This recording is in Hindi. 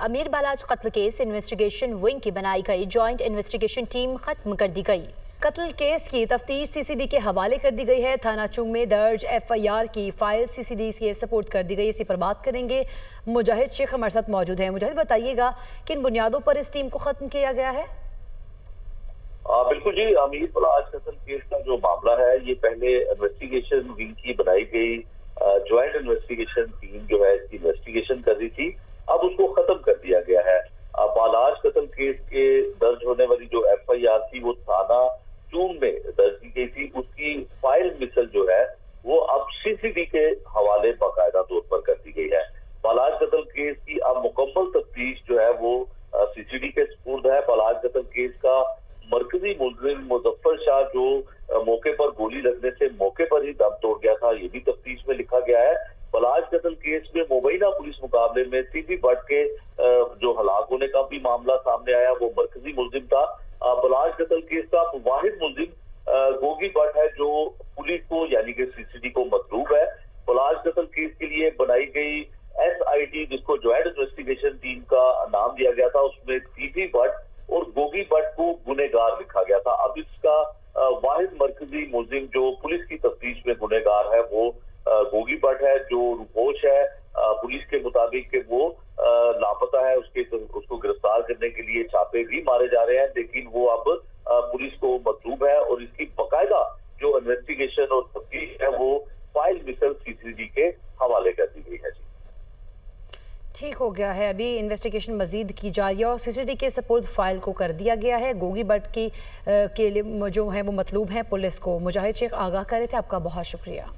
अमीर बालाज कत्ल केस इन्वेस्टिगेशन विंग की बनाई गई जॉइंट इन्वेस्टिगेशन टीम खत्म कर दी गई। कत्ल केस की तफ्तीश सीसीडी के हवाले कर दी गई है। थाना चुंग में दर्ज एफआईआर की फाइल सीसीडी के सपोर्ट कर दी गई। इसी पर बात करेंगे। मुजाहिद शेख हमारे साथ मौजूद हैं। मुजाहिद, बताइएगा किन बुनियादों पर इस टीम को खत्म किया गया है? बिल्कुल जी, अमीर बालाज कत्ल केस का जो मामला है ये पहले इन्वेस्टिगेशन विंग की बनाई गई ज्वाइंट इन्वेस्टिगेशन टीम जो है इसकी इन्वेस्टिगेशन कर रही थी। अब उसको खत्म कर दिया गया है। बालाज कत्ल केस के दर्ज होने वाली जो एफआईआर थी वो थाना चून में दर्ज की गई थी। उसकी फाइल मिसल जो है वो अब सीसीडी के हवाले बाकायदा तौर पर कर दी गई है। बालाज कत्ल केस की अब मुकम्मल तफ्तीश जो है वो सीसीडी के सुपुर्द है। बालाज कत्ल केस का मरकजी मुलजिम मुजफ्फर शाह जो मौके पर गोली लगने से मौके पर ही दम तोड़ गया था, ये भी तफ्तीश में लिखा गया है। बालाज कत्ल केस में मुबैना पुलिस मुकाबले में सीपी भट्ट के जो हलाक होने का भी मामला सामने आया, वो मरकजी मुलजिम था। बालाज कत्ल केस का वाहिद मुलजिम गोगी भट्ट है जो पुलिस को यानी कि सीसीडी को मतलूब है। बालाज कत्ल केस के लिए बनाई गई एसआईटी जिसको ज्वाइंट इन्वेस्टिगेशन टीम का नाम दिया गया था, उसमें सीपी भट्ट और गोगी भट्ट को गुनेगार लिखा गया था। अब इसका वाहिद मरकजी मुलजिम जो पुलिस की तफ्तीश में गुनेगार है वो गोगी भट्ट है, जो रुपोश है। पुलिस के मुताबिक वो लापता है, उसको गिरफ्तार करने के लिए छापे भी मारे जा रहे हैं, लेकिन वो अब पुलिस को मतलूब है और इसकी बाकायदा जो इन्वेस्टिगेशन और तफ्तीश है वो फाइल मिसल सीसीडी के हवाले कर दी गई है। ठीक हो गया है। अभी इन्वेस्टिगेशन मजीद की जा रही है और सीसीडी के सपोर्ट फाइल को कर दिया गया है। गोगी भट्ट की के लिए जो है वो मतलूब है पुलिस को। मुजाहिद शेख आगाह कर रहे थे, आपका बहुत शुक्रिया।